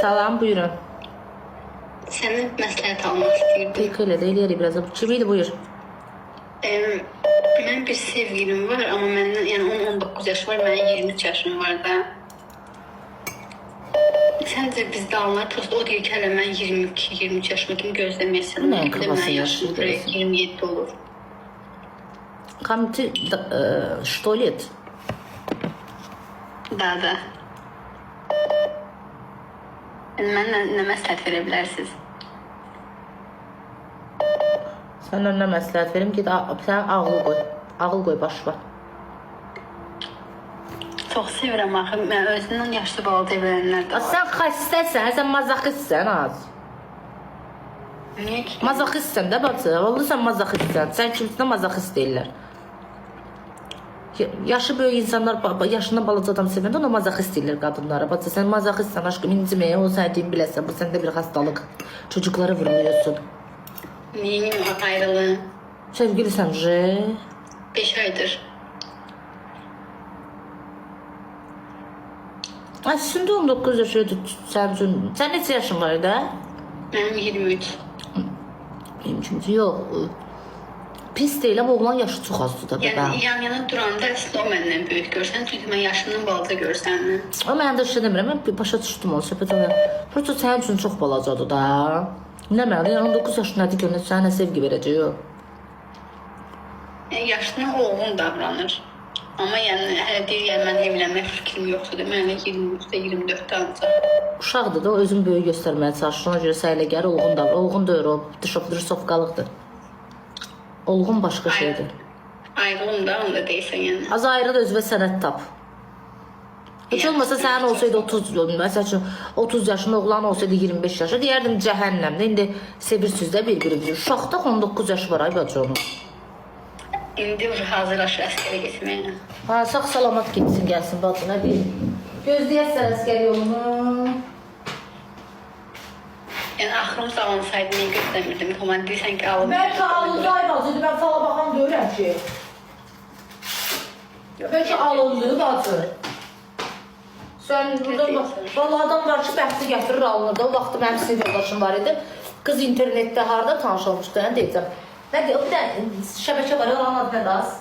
Salam, buyurun. Sənin məsləhət almaq istəyirdim. Peki elə də eləyərik biraz. Kim idi, buyur. Mən bir sevgilim var, amma məndən, yəni onun 19 yaşı var, mənim 23 yaşım var da. Səncə bizdə alınar, prosta o deyir ki, hələ mən 22-23 yaşıma kimi gözləməyəsən. Nə kafası yaşlı 27 olur. Ты что лет? Da. Mənə nə məsləhət verə bilərsiniz? Sən önünə məsləhət verim ki, sən ağıl qoy. Ağıl qoy başına. Çox sevirəm axı. Mən özümdən yaşlı balada evlənənlər də var. Sən xəstəsən, sən mazoxistsən az. Niyə ki? Mazoxistsən də bacı. Vallahi sən mazoxistsən. Sən kimsinə mazoxist deyirlər. Yaşı böyük insanlar yaşından balaca adam sevəndə ona mazoxist deyirlər qadınlara. Bacı sən mazoxistsən aşkım inciməyə, o sən deyim biləsən. Bu səndə bir xəstəlıq. Çocukları vurmuyorsun. Niyə ayrılığım? Sevgilisən, 5 aydır. Aslında 19 yaşıydı sən üçün. Sən neçə yaşın var idi? Mənim 23. Yox. Pis deyil, amma oğlan yaşı çox azdır da. Yəni yan-yana duranda əslində o məndən böyük görsən, çünki mən yaşından balaca görsəndim. Amma mən də şey demirəm, mən başa düşdüm onu, söhbət onu. Prosto sənin üçün çox balacadır da. Nə mənim, 19 yaşındadır görünür, sənə nə sevgi verəcək o. Yaşına oğlum davranır. Amma yəni hələ deyir, mən evlənmək fikrim yoxdur. Mən hələ 23-də, 24-də ancaq. Uşaqdır da, o özünü böyük göstərməyə çalışır, ona görə səyləgər, olğun davranır. Olğun deyir, o dışovqalıqdır. Olğun başqa şeydir. Ayrılım da, onu da deyirsən yəni. Az ayrı da özünə sənət tap. Heç olmasa sənin olsaydı 30, məsəl üçün 30 yaşında oğlan olsaydı 25 yaşı, deyərdim cəhənnəmdə. İndi sevirsiniz də bir-birimizi. Uşaqda 19 yaşı var, ay bacı onun. İndi hazırlaşır əskərə getməyə. Ha, sağ-salamat getsin, gəlsin bacı, nə deyim. Gözləyəsən əskər yolunu. Yəni axırım zamanısaydı niyə gözləmirdim? Koman deyirsən ki, alım. Bəlkə alındı, ay bacıdır, mən fala baxan görürəm ki. Bəlkə alındı, bacı. Sən burada, vallahi adam var ki, bəxti gətirir, alınır da. O vaxtı mənim sinif yoldaşım var idi. Qız internetdə harada tanış olmuşdu, nə deyəcəm. Nə deyək, bir də şəbəkə var, oranın adı nədir az?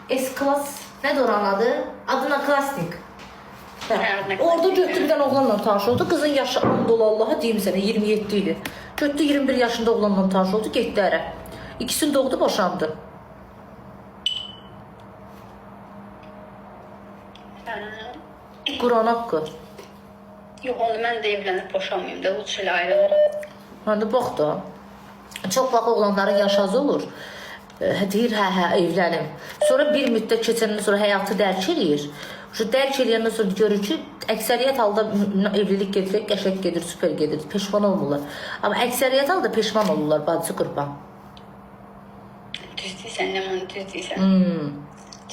S-Class, nədir oranın adı? Adına Klasnik. Orada götdü bir dənə oğlanla tanış oldu. Qızın yaşı andol Allaha deyim sənə 27 ili. Götdü 21 yaşında oğlanla tanış oldu, getdi ərə. İkisini doğdu, boşandı. Quran haqqı. Yox, onu mən də evlənib boşanmayayım da, Lütfü ilə ayrılırım. Hadi bax da. Çox vaxt oğlanların yaşı az olur. Deyir, hə, evlənim. Sonra bir müddət keçəndən sonra həyatı dərk eləyir. Dərk eləyəndən sonra görür ki, əksəriyyət halda evlilik gedir, qəşəng gedir, süper gedir, peşman olmurlar. Amma əksəriyyət halda peşman olurlar, bacı qurban. Düz deyirsən, Ləman, düz deyirsən.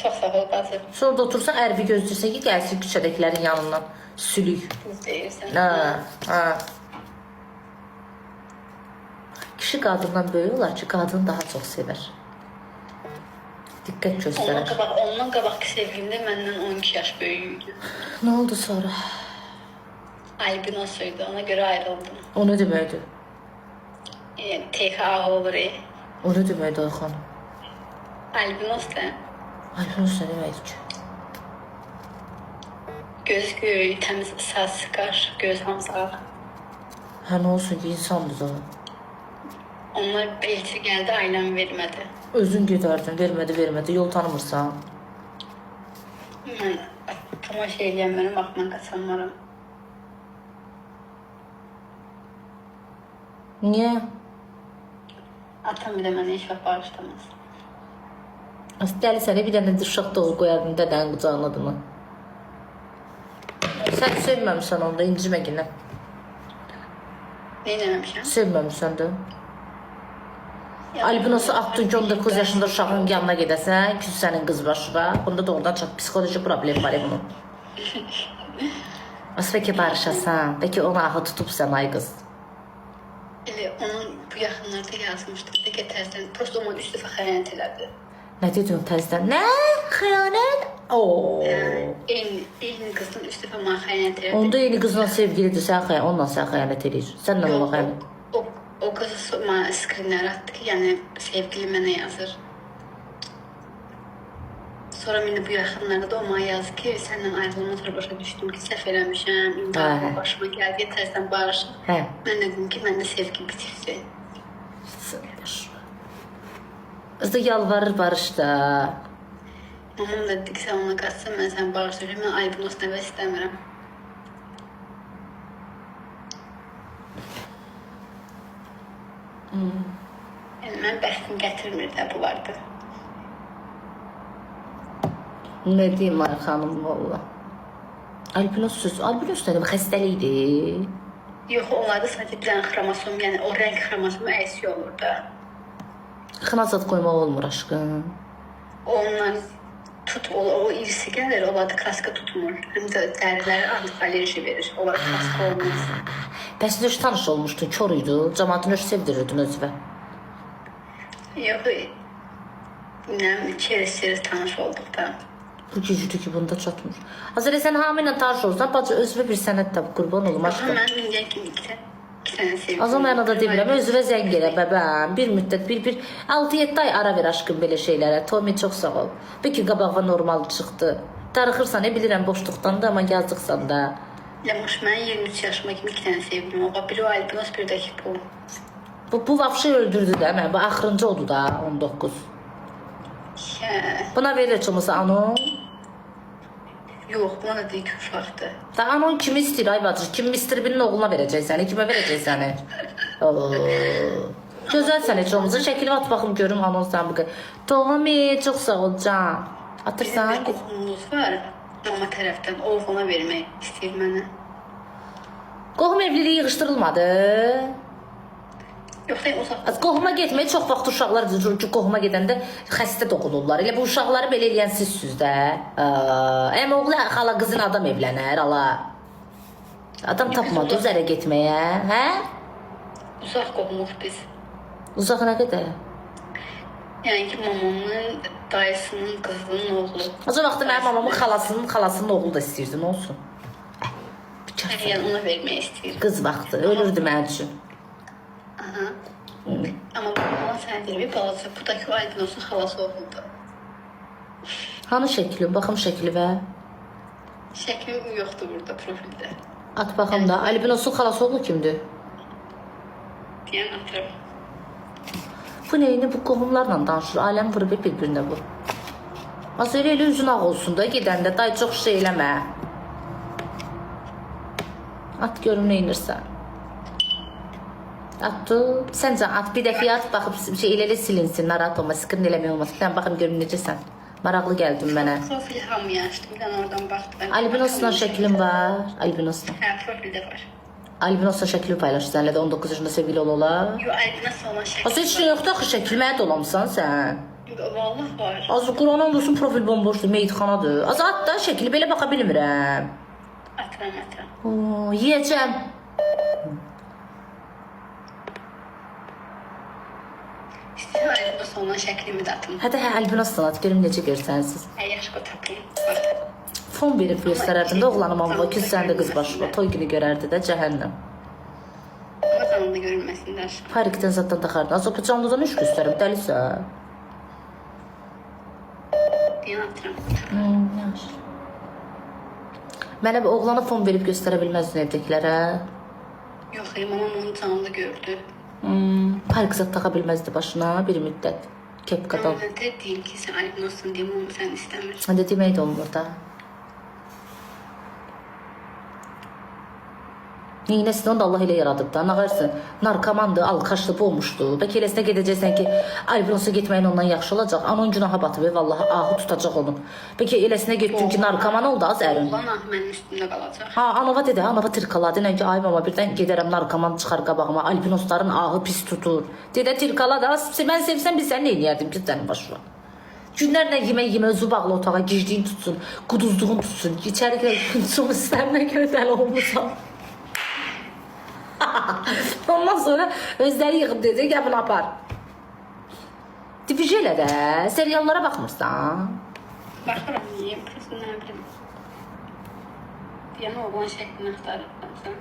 Çox sağ ol, bacı. Sonra da otursan, ərvi gözləyirsən ki, gəlsin küçədəkilərin yanından sülük. Düz deyirsən. Hə. Kişi qadından böyük olar ki, qadını daha çox sevər. Diqqət göstərər. Ondan qabaqki sevgilimdə məndən 12 yaş böyüyüydü. Nə oldu sonra? Albinosuydu, ona görə ayrıldım. O nə deməkdir? THA olur. O nə deməkdir Ayxan? Albinos da. Albinos nə deməkdir ki? Göz göy, təmiz saç, qaş, göz hamısı ağ. Hə, nə olsun ki, insandır da. Onlar elçi gəldi, ailəm vermədi. Özün gedərdin, vermədi, yol tanımırsan. Mən tamaşa eləyənlərin vaxtından qaçanmaram. Niyə? Atam bir də mənə heç vaxt bağışlamaz. Dəli sənə bir dənə uşaq doğru qoyardın dədənin qucağına adını. Sən sevməmişsən onda, incimə günə. Neynəməmişəm? Sevməmişsən də. Albinosu atdın ki, 19 yaşında uşağın yanına gedəsən, küs sənin qız başına. Bunda doğrudan çox psixoloji problem var bunun. Asıl ki barışasan, bəlkə onu ahı tutubsan ay qız. Elə onun bu yaxınlarda yazmışdı, bir də təzdən, prosto onun üst dəfə xəyanət elədi. Nə dedin təzdən? Nə? Xəyanət? Oo. Eyni qızın üç dəfə mənə xəyanət edir. Onda yeni qızla sevgilidir, onunla sən xəyanət edir. Sənlə ona xəyanət. O qız mənə skrinlər atdı ki, yəni sevgili mənə yazır. Sonra indi bu yaxınlarda da o mənə yazdı ki, səndən ayrılma sonra başa düşdüm ki, səhv eləmişəm, imkanı başıma gəldi, təzdən barışım. Mən dedim ki, məndə sevgi bitirdi. Qız da yalvarır barış da. Mamam da dedi ki, sən ona qaçsan, mən səni barışdıracağım, mən albinos nəvə istəmirəm. Yəni, mən bəxtim gətirmir də bu vardı. Ne diyeyim Ay xanım valla. Albinos nədir? Xəstəlikdir. Yox, onlarda sadəcə bir dənə xromosom, yəni o rəng xromosomu əksi olur da. Xınasat qoymaq olmur aşkım. Onlar o irisi gəlir, onlarda kraska tutmur. Həm də dəriləri artıq alerji verir. Onlara kraska olmaz. Bəs nöş tanış olmuşdun, kör idi. Cəmatı nöş sevdirirdin özvə. Yox, çerez tanış olduq da. Bu gücüdür ki, bunda çatmır. Azələ sən hamı ilə tanış olsan, bacı özvə bir sənət tabi, qurban olum aşkım. Mən indiyə kimi iki sənə sevdim. O zaman mənada demirəm, özvə zəng elə bəbəm. Bir müddət, 6-7 ay ara ver aşkım belə şeylərə. Tomi, çox sağ ol. Bəlkə qabağıma normal çıxdı. Darıxırsan, bilirəm boşluqdan da, amma yazdıqsan da. Lamuş, mən 23 yaşıma kimi iki sənə sevdim. Oğa biri o albinos, bir də ki bu. Bu vapşı öldürdü də mən. Bu axırıncı oldu da 19. Buna verir heç olmasa anon. Yox, buna da deyil ki, uşaqdır. Da anon kimi istəyir ay bacı? Kim Mr. Bean-in oğluna verəcək səni? Kimə verəcək səni? Gözəlsən heç olmasa. Şəkili at baxım görüm anon sən bu qədər. Toğami, çox sağ ol can. Atırsan? Bir qohumumuz var. Mama tərəfdən oğluna vermək istəyir mənə. Qohum evliliyi yığışdırılmadı. Yox, uzaq. Qohuma getməyə çox vaxt uşaqlar qohuma gedəndə xəstə doğulurlar. Elə bu uşaqları belə eləyən sizsiniz də. Oğlu xala qızın adam evlənər, ala. Adam tapmadı üzərə getməyə, hə? Uzaq qohumuq biz. Uzaq nə qədər? Yəni ki, mamamın dayısının qızının oğlu. O vaxt mənim mamamın xalasının oğlu da istəyirdi, nə olsun? Yəni ona vermək istəyir. Qız vaxtı, ölürdü mənim üçün. Aha. Amma bana sənə deyir, bir balaca, bu da ki, o albinosun xalası oğludur. Hanı şəkli? Baxım şəkli və? Şəklim yoxdur burada, profildə. At baxım da. Albinosun xalası oğlu kimdir? Deyən atırım. Bu neyini? Bu qohumlarla danışır. Aləm vurub bir-birinə bu. Az elə üzün ağ olsun da gedəndə. Day çox şey eləmə. At görüm neynirsən. Atdı. Səncə at bir dəfə at, baxıb elə silinsin, narahat olma, skrin eləmək olmaz. Bir dənə baxım görüm necəsən. Maraqlı gəldin mənə. Profil hamıya açdım, bir dənə oradan baxdım. Albinosla şəklin var. Albinosla. Hə, profildə var. Albinosla şəkli paylaş sənlə də 19 yaşında sevgili olalar. Yox, albinos olan şəkil. Asıl heç nə yoxdur axı şəkil, mənə dolamısan sən. Vallahi var. Az Quran olsun profil bomboşdur, meyitxanadır. Az at da şəkli belə baxa bilmirəm. Atıram. Yiyəcəm. İstəyirəm albinos olan şəklimi də atım. Hə, albinosla at, görüm necə görsənsiz. Yaşqa tapayım. Fon verib göstərərdin də oğlanım amma ki, sən də qız başı toy günü görərdi də cəhənnəm. Ama canlı görünməsinlər. Parikdən zaddan taxardın. Az o canlıdan üç göstərib, dəlisə. Deyən atıram. Yaxşı. Mənə bir oğlana fon verib göstərə bilməzdin evdəkilərə. Yox, mamam onu canlı gördü. Parik zad taxa bilməzdi başına bir müddət. Kepkadan. Amma mən də deyim ki, sən albinossun deyim, onu sən istəmir. Hə, demək də olmur da. Neynəsin, onu da Allah elə yaradıb da. Nağarsın, narkomandır, alkaşlı olmuşdu. Bəlkə eləsinə gedəcəksən ki, albinosa getməyin ondan yaxşı olacaq. Anon günaha batıb, vallahi ahı tutacaq onu. Bəlkə eləsinə getdin ki, narkoman oldu, az ərin. Oğlan ah mənim üstümdə qalacaq. Ha, anova dedi, anova tirkaladı. Nə ki, ay mama birdən gedərəm narkoman çıxar qabağıma. Albinosların ahı pis tutur. Dedə tirkaladı. Mən sevsəm biz sən nə eləyərdim ki, sənin başına. Günlərlə yemək, özü bağlı otağa girdiyin tutsun, quduzluğun tutsun. İçəri gəlin, çox istəmə görə dəli olmuşam. Ondan sonra özləri yığıb dedi, gəl bunu apar. Divici elə də, seriallara baxmırsan. Baxıram yiyeyim, prosto nə bilim. Yəni oğlan şəklini axtarırsan.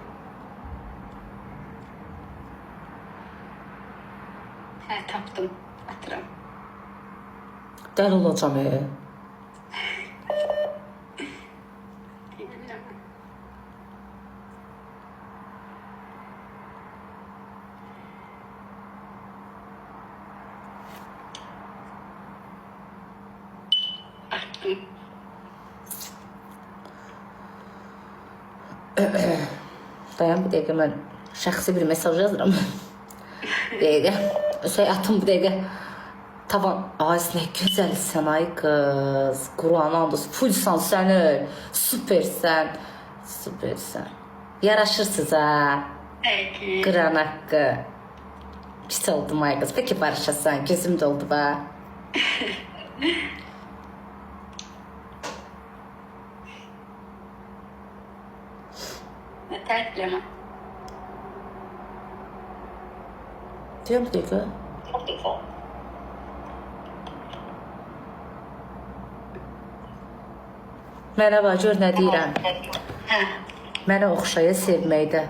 Hə, tapdım. Atıram. Dəli olacam. Attım. Dayan bir dəqiqə, mən şəxsi bir mesaj yazıram. Bir dəqiqə. Atım bir dəqiqə. Tavan. Ay, nə gözəlsən ay qız. Qur'an andolsun. Fullsan səni. Süpersən. Süpersən. Yaraşırsınız ha. Peki. Qıran haqqı. Pis oldum ay qız. Peki barışasan. Gözüm doldu ba. Tərkləmə. Deyəm bir dəqiqə. Merhaba, gör nə deyirəm. Hə. Mənə oxşaya sevməkdə.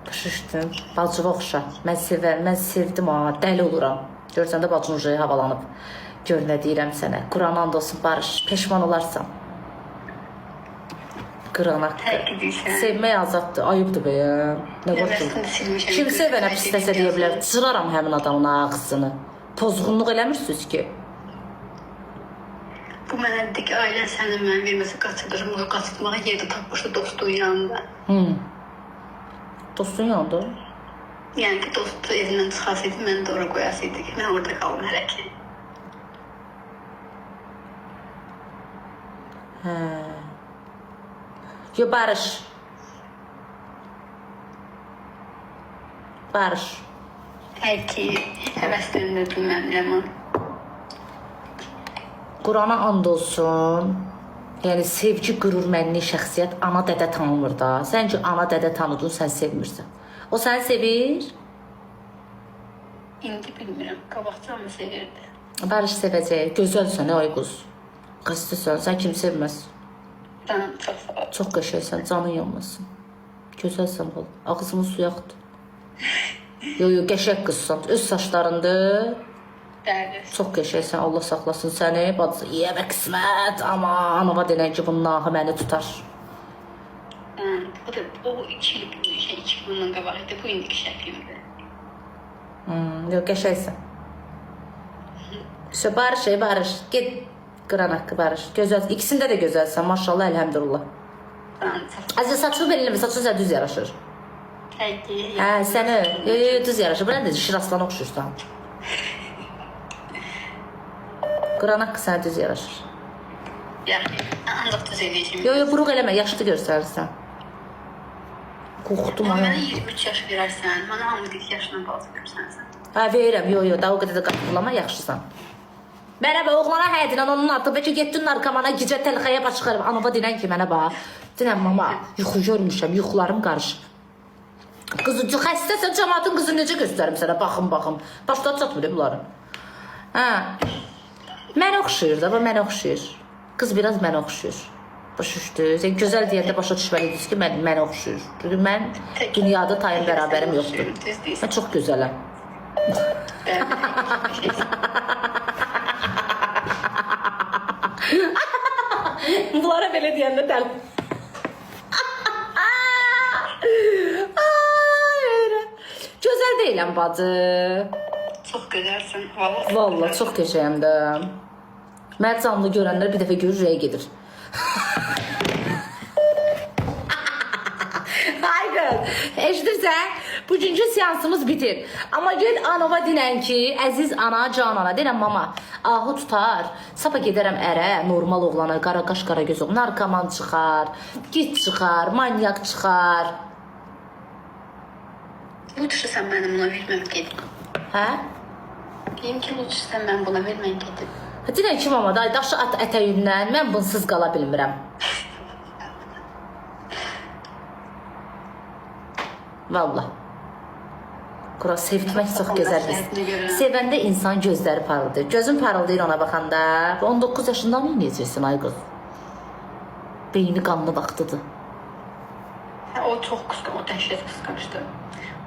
Başışdım. Bacıva oxşa. Mən sevdim ha. Dəli oluram. Görsən də bacın ucu havalanıb. Gör nə deyirəm sənə. Qur'an and olsun, barış. Peşman olarsan. Qıran haqqı. Sevmək azaddır. Ayıbdır be ya. Nə var ki? Kim sevənə pisləsə deyə bilər. Çıraram həmin adamın ağzını. Pozğunluq eləmirsiniz ki. Bu mənə dedi ki, ailən sənin mən verməsə qaçırırım. O qaçırmağa yerdə tapmışdı dostun yanında. Dostun yanında? Yəni ki, dostu evindən çıxasıydı, mən də ora qoyasıydı ki, mən orada qalım hələ ki. Yo, barış. Barış. Peki, həvəsləndirdim mən Ləman. Qur'ana and olsun. Yəni sevgi, qürur, mənli şəxsiyyət ana dədə tanımır da. Sən ki ana dədə tanıdın, sən sevmirsən. O səni sevir? İndi bilmirəm, qabaqcanmı sevirdi? Barış sevəcək. Gözəlsən, ay qız. Qastısan, sən kim sevməz? Canım çox sağ ol. Çox qəşəngsən, canın yanmasın. Gözəlsən bal. Ağzının suyu axdı. Yo, qəşəng qızsan. Öz saçlarındır. Bəli. Çox qəşəngsən, Allah saxlasın səni. Bacı, yiyəmə qismət. Aman, anava denən ki, bunun ahı məni tutar. O da o 2 il bundan qabaq idi, bu indiki şəklimdir. Yo, qəşəngsən. Barış. Get qıran haqqı barış. Gözəl. İkisində də gözəlsən, maşallah, əlhəmdülillah. Azə saçını belirləmə, saçın sənə düz yaraşır. Peki. Hə, sənə düz yaraşır. Bura necə Şir Aslanı oxşursan. Qıran haqqı sənə düz yaraşır. Yəni, ancaq düz eləyəcəm. Yo, buruq eləmə, yaşlı göstərirsən. Qorxdum Mənə ayağım. 23 yaş verərsən, mənə hamı 40 yaşından balaca verirsən sən. Hə, verirəm, yo, daha o qədər də qatılama, yaxşısan. Mənə bax, oğlana hə dinən onun adı, bəlkə getdin narkomana, gecə təlxəyə başqarıb, anava dinən ki, mənə bax. Dinən, mama, yuxu görmüşəm, yuxularım qarışıb. Qızıcı, xəstəsən, cəmatın qızı necə göstərim sənə, baxım. Başda çatmır bunların. Hə, mənə oxşayır da, mənə oxşayır. Qız biraz mənə oxşayır. Başa düşdü. Sən gözəl deyəndə başa düşməliydiniz ki, mənə oxşayır. Çünki mən dünyada tayın bərabərim yoxdur. Mən çox gözələm. Bunlara belə deyəndə dəli. Gözəl deyiləm bacı. Çox gözəlsən, vallahi. Vallahi çox qəşəngəm də. Mən canlı görənlər bir dəfə görür, ürəyə gedir. Hayır, eşidirsən? Bugünkü seansımız bitir. Amma gel anava dinən ki, əziz ana, can ana, denən mama, ahı tutar, sapa gedərəm ərə, normal oğlana, qara qaş, qara göz oğlan, narkoman çıxar, git çıxar, manyak çıxar. Lütfü sən mənim buna verməm gedim. Hə? Deyim ki, lütfü sən mən buna verməm gedim. Denən ki, mama, daşı at ətəyindən, mən bunsuz qala bilmirəm. Vallahi. Qura sevmək çox gözəldir. Sevəndə insan gözləri parıldır. Gözün parıldayır ona baxanda. 19 yaşında mı necəsin ay qız? Beyni qanlı vaxtıdır. O çox qısqan, o dəhşət qısqançdı.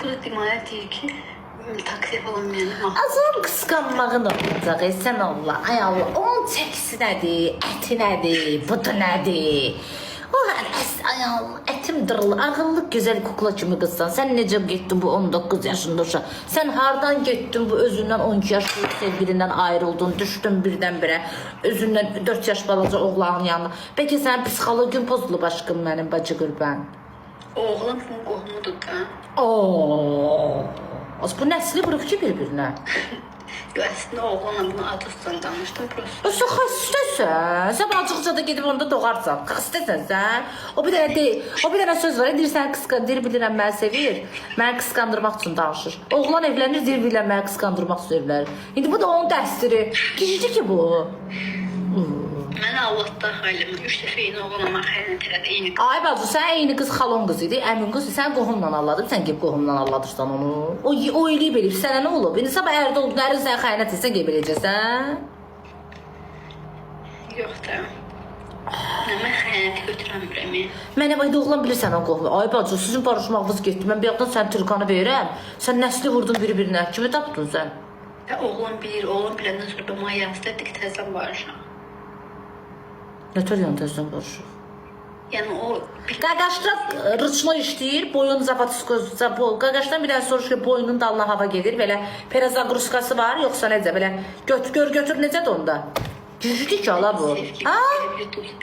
Bu da deməli deyir ki, taksiyə falan mənim. Azam qısqanmağın olacaq, sən Allah. Ay Allah, onun çəkisi nədir, əti nədir, budu nədir? O ay Allah, ətim dırılır, ağıllı, gözəl kukla kimi qızsan. Sən necə getdin bu 19 yaşında uşaq? Sən hardan getdin bu özündən 12 yaşlı sevgilindən ayrıldın, düşdün birdən-birə, özündən 4 yaş balaca oğlanın yanına. Bəlkə sənin psixologin pozulub aşkım mənim bacı qurban. Oğlan bunun qohumudur da. Ooo. Bu nəsli qırıq ki bir-birinə. Yo, əslində oğlanla bunu adı üstündən danışdım. O sən xəstəsən. Sən acıqca da gedib onda doğarsan. Xəstəsən sən. O bir dənə söz var. Deyir sən qısqandır, bilirəm məni sevir. Məni qısqandırmaq üçün danışır. Oğlan evlənir, deyir bilirəm məni qısqandırmaq üçün evlənir. İndi bu da onun dəstiri. Gizlidir ki bu. Mənə Allahdan xalim. 3 dəfə eyni oğlanla xəyanət elədi, eyni qız. Ay bacı, sən eyni qız xalon qız idi, əmin qız. Sən qohumla alladın, sən gəlib qohumla alladırsan onu. O eləyib eləyib, sənə nə olub? İndi sabah ərdə olub, nərin sən xəyanət etsən, gəlib eləyəcəksən? Yox da. Mən xəyanəti götürəmirəm. Mənə bayda oğlan bilirsən o qohum. Ay bacı, sizin barışmağınız getdi. Mən bir yaxdan sən Türkanı verirəm. Sən nəsli vurdun bir-birinə. Kimi tapdın sən? Oğlan bilir, oğlan biləndən sonra da mənə yazdı, dedik təzdən barışaq. Nətər yan təzdən barışıq? Yəni o... Qaqaşlar rıçma işləyir, boyun zapatiskoza bol. Qaqaşdan bir dənə soruş ki, boyunun dalına hava gedir, belə perazagruskası var, yoxsa necə, belə götür necədir onda? Cücüdür ki, ala bu.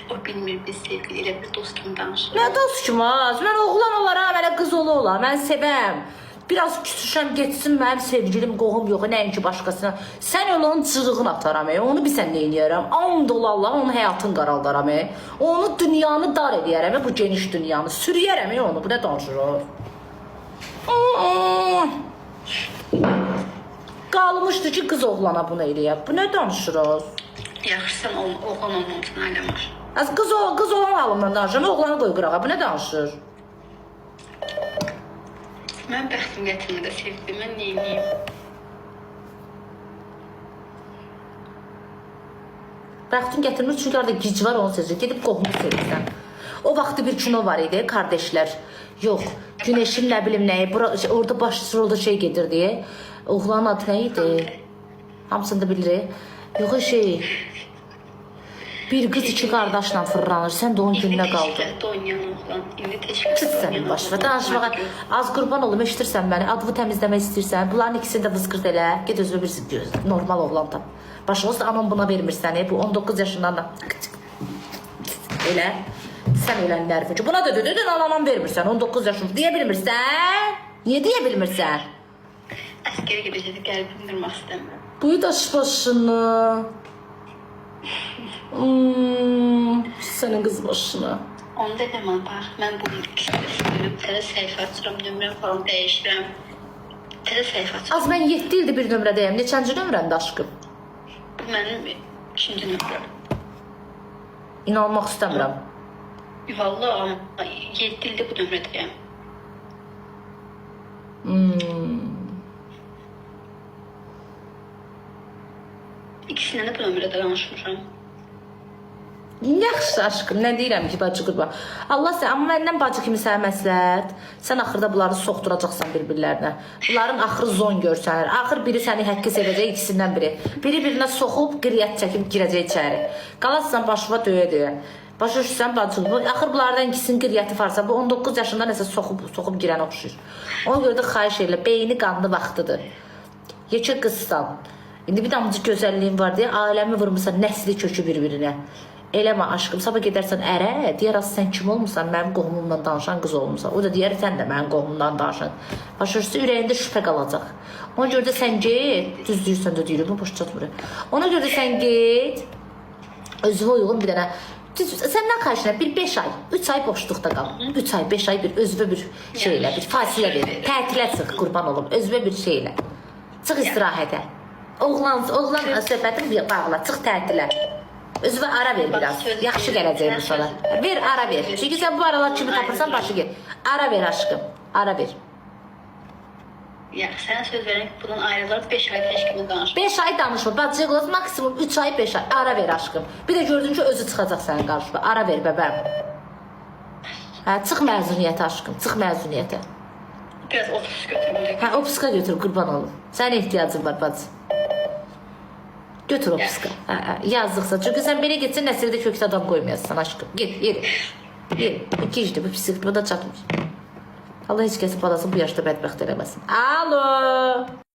O bilmir, biz sevgili, elə bir dost kimi danışırıq. Nə dost kimi az? Mən oğlan olaram, elə qız ola, mən sevəm. Biraz küsüşəm, geçsin mənim sevgilim, qohum yox, nəinki başqasına. Sən onun cığığını ataram, onu bilsən neyniyərəm. And ol Allah, onun həyatını qaraldaram. Onu dünyanı dar edəyərəm, bu geniş dünyanı. Sürüyərəm onu, bu nə danışır? Qalmışdı ki, qız oğlana bunu eləyək. Bu nə danışır? Yaxşı, sən oğlan olmamışsın, ailəm var. Qız olan halımdan danışıram, oğlanı qoy qırağa, bu nə danışır? Mən bəxtim gətirmədə sevdim, mən neyiniyim? Bəxtim gətirmir, çünki orada gic var, onun sözü. Gedib qohumu sevirsən. O vaxtı bir kino var idi, kardeşlər. Yox, Güneşin nə bilim nəyi, orada baş rolda şey gedirdi. Oğlanın adı nə idi? Hamısını da bilirik. Yox, bir qız iki qardaşla fırlanır, sən də onun gününə qaldın. İndi oynayan oğlan, indi teşkildə Çıx sənin başına, danışmağa. Az qurban olum, eşitirsən məni, adımı təmizləmək istəyirsən, bunların ikisini də vızqırt elə, get özünə bir normal oğlan tap. Başımız da aman buna vermir səni, bu 19 yaşından da elə, sən ölənlər üçün. Buna da dedin, anan vermirsən, 19 yaşında, deyə bilmirsən? Niyə deyə bilmirsən? Əskərə gedəcəkdə qəlbimi qırmaq istəmirəm. Buyu daş başını. Sənin qız başına. Onu da deməm, bax, mən bu ikisini təzə səhifə açıram, nömrəm falan dəyişirəm. Təzə səhifə açıram. Az mən 7 ildir bir nömrədəyəm. Neçənci nömrəndə aşkım? Bu mənim 2-ci nömrəm. İnanmaq istəmirəm. Vallahi 7 ildir bu nömrədəyəm. İkisindən də bu nömrədə danışmışam. Yaxşı aşkım, nə deyirəm ki, bacı qurban. Allah sən, amma məndən bacı kimi sənə məsləhət. Sən axırda bunları soxduracaqsan bir-birlərinə. Bunların axırı zon görsənir. Axır biri səni həqqi sevəcək, ikisindən biri. Biri-birinə soxub, qriyyət çəkib girəcək içəri. Qalassan başıma döyə-döyə. Başa düşsən bacı, axır bunlardan ikisinin qriyyəti varsa, bu 19 yaşında nəsə soxub girən oxşuyur. Ona görə də xahiş elə, beyni qanlı vaxtıdır. Yekə qızsan. İndi bir damcı gözəlliyin var deyə, aləmi vurmuşsan, nəsli kökü bir-birinə. Eləmə aşkım, sabah gedərsən ərə, deyər az sən kim olmuşsan, mənim qohumumla danışan qız olmuşsan. O da deyər, sən də mənim qohumumdan danışan. Başa düşsə, ürəyində şübhə qalacaq. Ona görə də sən get, düz deyirsən də deyirik, boş çatmır. Ona görə də sən get, özünə uyğun bir dənə, səndən xahişlə bir 5 ay, 3 ay boşluqda qal. 3 ay, 5 ay bir özünə bir şeylə, bir fasilə ver. Tətilə çıx, qurban olum, özünə bir şeylə. Çıx istirahətə. Oğlan söhbətim bağla, çıx tətilə. Özünə ara ver biraz. Yaxşı gələcək bu sana. Ver, ara ver. Çünki sən bu aralar kimi tapırsan, başı gel. Ara ver aşkım. Ara ver. Ya sənə söz verirəm ki, bundan ayrılar 5 ay heç kimə danışma. 5 ay danışma. Bacı qız maksimum 3 ay 5 ay. Ara ver aşkım. Bir də gördün ki özü çıxacaq sənin qarşına. Ara ver bəbəm. Hə, çıx məzuniyyətə aşkım. Çıx məzuniyyətə. Biraz otobüs götürməliyik. Hə, opuska götür qurban olum. Sənin ehtiyacın var bacı. Götür opuska. Hə, yazdıqsa. Çünki sən belə getsən nəsildə kökdə adam qoymayasan aşkım. Get, yeri. Yeri. Bu gecdə bu pislik bu da çatmış. Allah heç kəsin balasını bu yaşda bədbəxt eləməsin. Alo.